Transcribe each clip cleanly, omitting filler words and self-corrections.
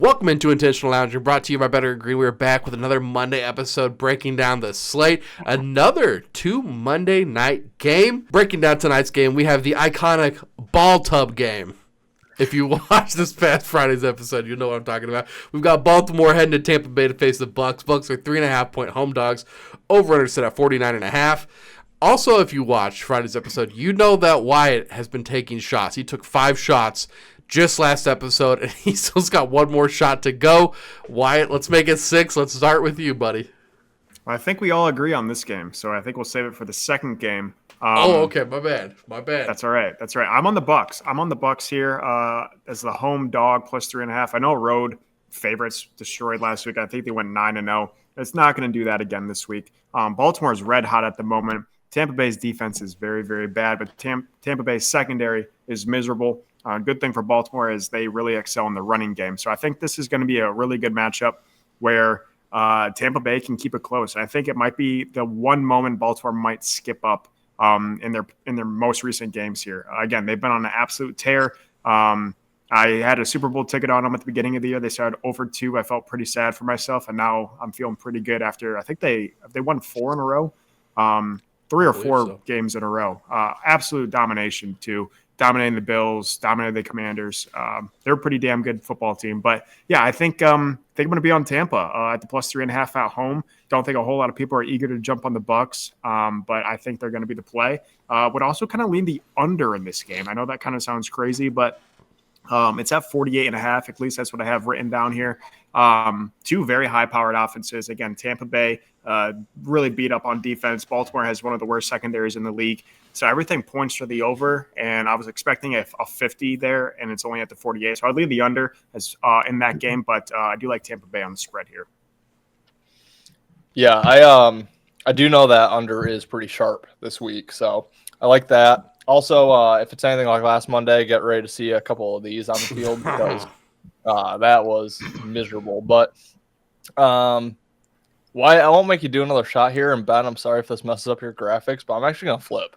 Welcome into Intentional Lounging, brought to you by Better Agree. We're back with another Monday episode, breaking down the slate. Another 2 Monday night game. Breaking down tonight's game, we have the iconic ball tub game. If you watch this past Friday's episode, you know what I'm talking about. We've got Baltimore heading to Tampa Bay to face the Bucs. Bucs are 3.5-point home dogs. Over-under set at 49.5. Also, if you watched Friday's episode, you know that Wyatt has been taking shots. He took 5 shots just last episode, and he still's got one more shot to go. Wyatt, let's make it 6. Let's start with you, buddy. I think we all agree on this game, so I think we'll save it for the second game. Okay, my bad. That's all right. I'm on the Bucs here as the home dog plus 3.5. I know road favorites destroyed last week. I think they went 9-0. It's not going to do that again this week. Baltimore's red hot at the moment. Tampa Bay's defense is very, very bad, but Tampa Bay's secondary is miserable. Good thing for Baltimore is they really excel in the running game. So I think this is going to be a really good matchup where Tampa Bay can keep it close. And I think it might be the one moment Baltimore might skip up in their most recent games here. Again, they've been on an absolute tear. I had a Super Bowl ticket on them at the beginning of the year. They started over 2. I felt pretty sad for myself, and now I'm feeling pretty good after. I think they won 4 in a row, 3 or 4 games in a row. Absolute domination too. Dominating the Bills, dominated the Commanders. They're a pretty damn good football team. But, yeah, I think I'm going to be on Tampa at the plus 3.5 at home. Don't think a whole lot of people are eager to jump on the Bucs, but I think they're going to be the play. Would also kind of lean the under in this game. I know that kind of sounds crazy, but it's at 48.5. At least that's what I have written down here. 2 very high-powered offenses. Again, Tampa Bay really beat up on defense. Baltimore has one of the worst secondaries in the league. So everything points to the over, and I was expecting a 50 there, and it's only at the 48. So I'd leave the under as in that game, but I do like Tampa Bay on the spread here. Yeah, I do know that under is pretty sharp this week, so I like that. Also, if it's anything like last Monday, get ready to see a couple of these on the field because that was miserable. But why I won't make you do another shot here, and Ben, I'm sorry if this messes up your graphics, but I'm actually gonna flip.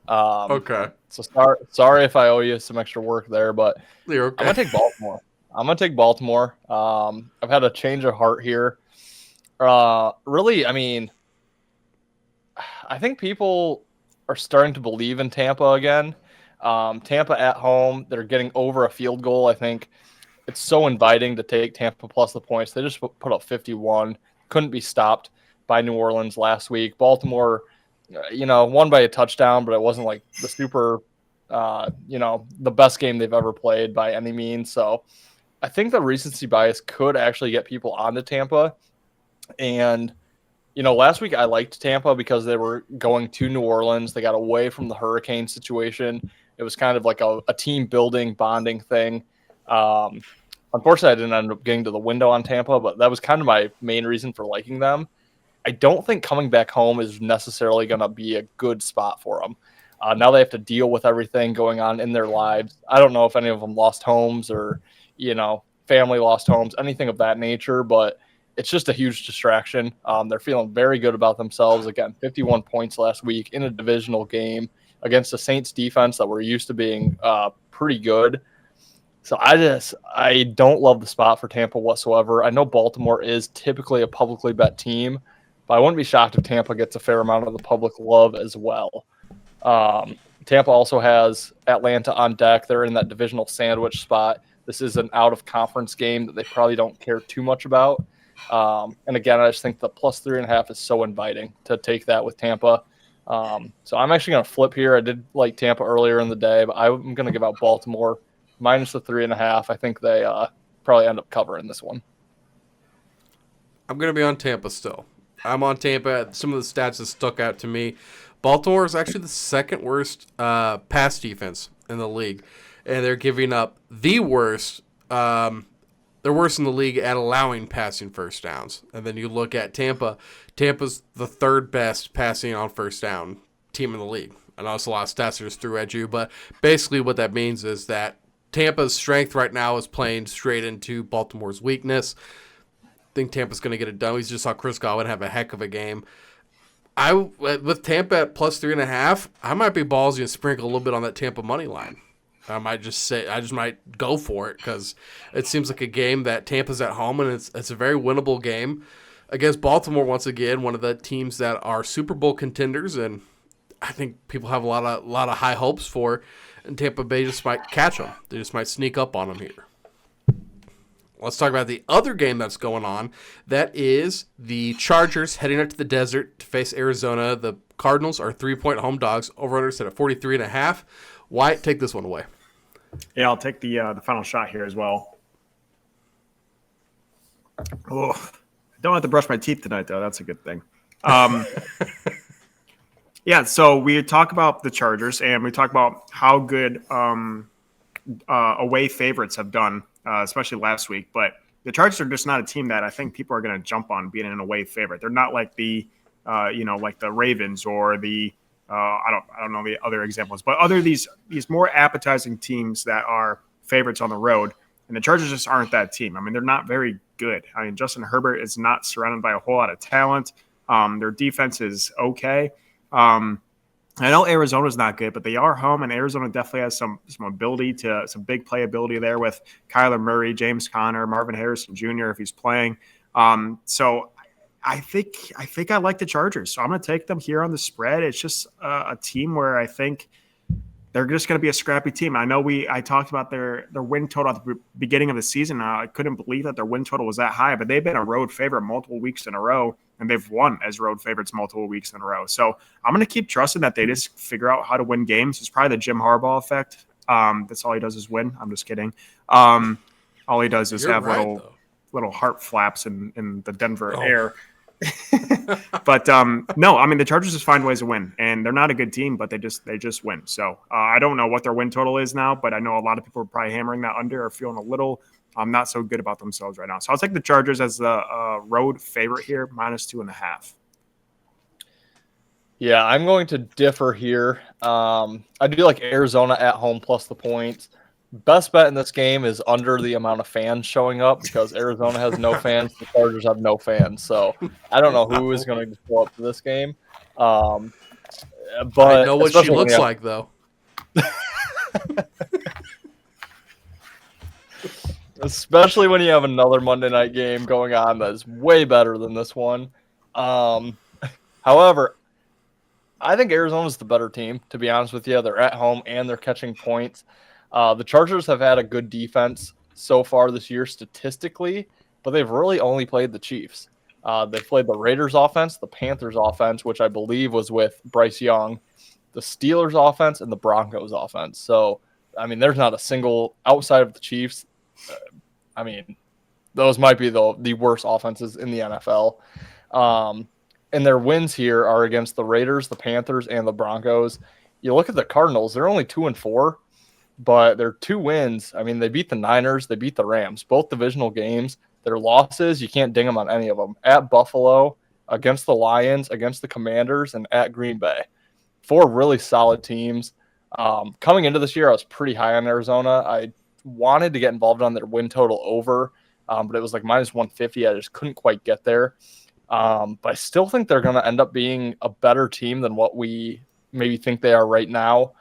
Okay. So sorry if I owe you some extra work there, but You're okay. I'm gonna take Baltimore. I've had a change of heart here. Really, I mean, I think people are starting to believe in Tampa again. Tampa at home, they're getting over a field goal. I think it's so inviting to take Tampa plus the points. They just put up 51. Couldn't be stopped by New Orleans last week. Baltimore, won by a touchdown, but it wasn't like the super, the best game they've ever played by any means. So I think the recency bias could actually get people onto Tampa. And, last week I liked Tampa because they were going to New Orleans. They got away from the hurricane situation. It was kind of like a team building, bonding thing. Unfortunately, I didn't end up getting to the window on Tampa, but that was kind of my main reason for liking them. I don't think coming back home is necessarily going to be a good spot for them. Now they have to deal with everything going on in their lives. I don't know if any of them lost homes or, family lost homes, anything of that nature, but it's just a huge distraction. They're feeling very good about themselves. Again, 51 points last week in a divisional game against the Saints defense that we're used to being pretty good. So I don't love the spot for Tampa whatsoever. I know Baltimore is typically a publicly bet team, but I wouldn't be shocked if Tampa gets a fair amount of the public love as well. Tampa also has Atlanta on deck. They're in that divisional sandwich spot. This is an out-of-conference game that they probably don't care too much about. And again, I just think the plus 3.5 is so inviting to take that with Tampa. So I'm actually going to flip here. I did like Tampa earlier in the day, but I'm going to give out Baltimore minus the 3.5. I think they probably end up covering this one. I'm going to be on Tampa still. I'm on Tampa. Some of the stats that stuck out to me. Baltimore is actually the second worst pass defense in the league, and they're giving up the worst. They're worse in the league at allowing passing first downs. And then you look at Tampa. Tampa's the third best passing on first down team in the league. I know it's a lot of stats I just threw at you, but basically what that means is that Tampa's strength right now is playing straight into Baltimore's weakness. I think Tampa's going to get it done. We just saw Chris Godwin have a heck of a game. With Tampa at plus 3.5, I might be ballsy and sprinkle a little bit on that Tampa money line. I might go for it because it seems like a game that Tampa's at home, and it's a very winnable game against Baltimore once again, one of the teams that are Super Bowl contenders, and I think people have a lot of high hopes for, and Tampa Bay just might catch them. They just might sneak up on them here. Let's talk about the other game that's going on. That is the Chargers heading up to the desert to face Arizona. The Cardinals are 3-point home dogs. Over-under set at 43.5. Wyatt, take this one away. Yeah, I'll take the final shot here as well. Oh, I don't have to brush my teeth tonight, though. That's a good thing. Yeah, so we talk about the Chargers, and we talk about how good away favorites have done, especially last week. But the Chargers are just not a team that I think people are going to jump on being an away favorite. They're not like like the Ravens or the I don't know the other examples, but these more appetizing teams that are favorites on the road. And the Chargers just aren't that team. I mean, they're not very good. I mean, Justin Herbert is not surrounded by a whole lot of talent. Their defense is okay. I know Arizona's not good, but they are home, and Arizona definitely has some ability some big playability there with Kyler Murray, James Conner, Marvin Harrison Jr. if he's playing. So I think I like the Chargers. So I'm going to take them here on the spread. It's just a team where I think they're just going to be a scrappy team. I know I talked about their win total at the beginning of the season. I couldn't believe that their win total was that high, but they've been a road favorite multiple weeks in a row, and they've won as road favorites multiple weeks in a row. So I'm going to keep trusting that they just figure out how to win games. It's probably the Jim Harbaugh effect. That's all he does is win. I'm just kidding. All he does is have little heart flaps in the Denver air. But no, I mean the Chargers just find ways to win, and they're not a good team, but they just win. So I don't know what their win total is now, but I know a lot of people are probably hammering that under or feeling a little not so good about themselves right now. So I'll take the Chargers as the road favorite here, -2.5. Yeah, I'm going to differ here. I do like Arizona at home plus the points. Best bet in this game is under the amount of fans showing up because Arizona has no fans. The Chargers have no fans. So I don't know who is going to show up to this game. But I know what she looks like, though. Especially when you have another Monday night game going on that is way better than this one. However, I think Arizona's the better team, to be honest with you. They're at home and they're catching points. The Chargers have had a good defense so far this year statistically, but they've really only played the Chiefs. They've played the Raiders offense, the Panthers offense, which I believe was with Bryce Young, the Steelers offense, and the Broncos offense. So, I mean, there's not a single outside of the Chiefs. I mean, those might be the worst offenses in the NFL. And their wins here are against the Raiders, the Panthers, and the Broncos. You look at the Cardinals, they're only 2-4. But their 2 wins, I mean, they beat the Niners, they beat the Rams, both divisional games. Their losses, you can't ding them on any of them. At Buffalo, against the Lions, against the Commanders, and at Green Bay. 4 really solid teams. Coming into this year, I was pretty high on Arizona. I wanted to get involved on their win total over, but it was like -150. I just couldn't quite get there. But I still think they're going to end up being a better team than what we maybe think they are right now.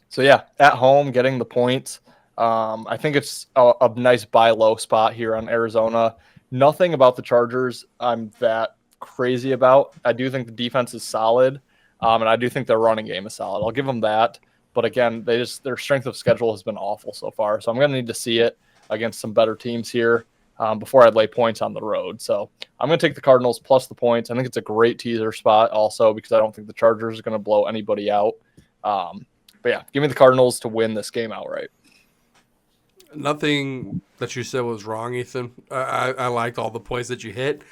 So, yeah, at home, getting the points. I think it's a nice buy low spot here on Arizona. Nothing about the Chargers I'm that crazy about. I do think the defense is solid, and I do think their running game is solid. I'll give them that. But, again, their strength of schedule has been awful so far. So I'm going to need to see it against some better teams here before I lay points on the road. So I'm going to take the Cardinals plus the points. I think it's a great teaser spot also because I don't think the Chargers are going to blow anybody out. But yeah, give me the Cardinals to win this game outright. Nothing that you said was wrong, Ethan. I liked all the points that you hit.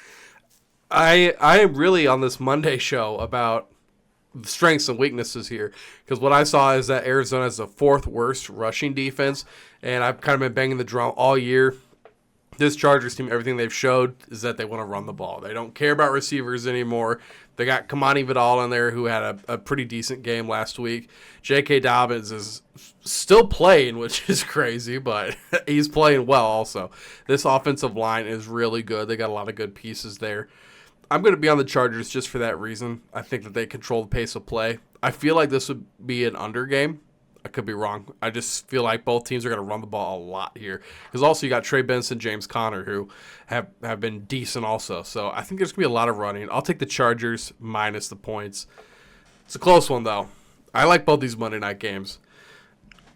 I am really on this Monday show about the strengths and weaknesses here because what I saw is that Arizona has the 4th worst rushing defense, and I've kind of been banging the drum all year. This Chargers team, everything they've showed is that they want to run the ball. They don't care about receivers anymore. They got Kamani Vidal in there who had a pretty decent game last week. J.K. Dobbins is still playing, which is crazy, but he's playing well also. This offensive line is really good. They got a lot of good pieces there. I'm going to be on the Chargers just for that reason. I think that they control the pace of play. I feel like this would be an under game. I could be wrong. I just feel like both teams are going to run the ball a lot here. Because also you got Trey Benson, James Conner, who have been decent also. So I think there's going to be a lot of running. I'll take the Chargers minus the points. It's a close one, though. I like both these Monday night games.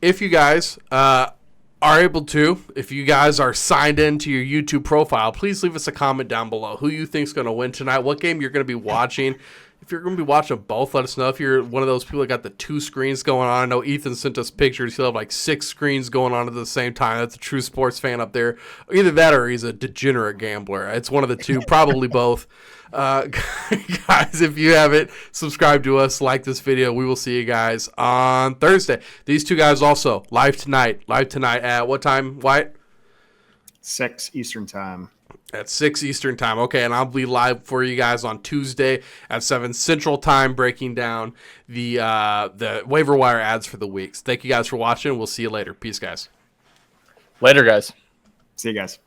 If you guys are able to, if you guys are signed into your YouTube profile, please leave us a comment down below who you think is going to win tonight, what game you're going to be watching. If you're going to be watching both, let us know. If you're one of those people that got the 2 screens going on, I know Ethan sent us pictures. He'll have like 6 screens going on at the same time. That's a true sports fan up there. Either that or he's a degenerate gambler. It's one of the two, probably both. Guys, if you haven't, subscribe to us, like this video. We will see you guys on Thursday. These two guys also live tonight. Live tonight at what time, Wyatt? 6 Eastern time. At 6 Eastern time. Okay, and I'll be live for you guys on Tuesday at 7 Central time, breaking down the waiver wire ads for the weeks. Thank you guys for watching. We'll see you later. Peace, guys. Later, guys. See you guys.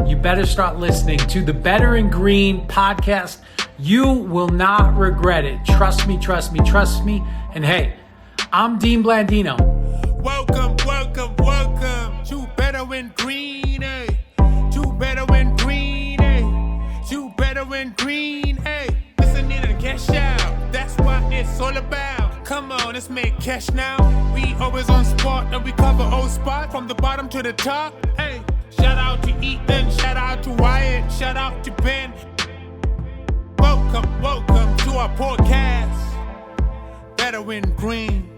You better start listening to the Better in Green podcast. You will not regret it. Trust me, trust me, trust me. And hey, I'm Dean Blandino. Welcome, welcome, welcome to Better in Green, eh? To Better in Green, eh? To Better in Green, eh? Listen in and cash out. That's what it's all about. Come on, let's make cash now. We always on spot and we cover all spots from the bottom to the top, hey. Shout out to Ethan, shout out to Wyatt, shout out to Ben. Welcome, welcome to our podcast, Better in Green.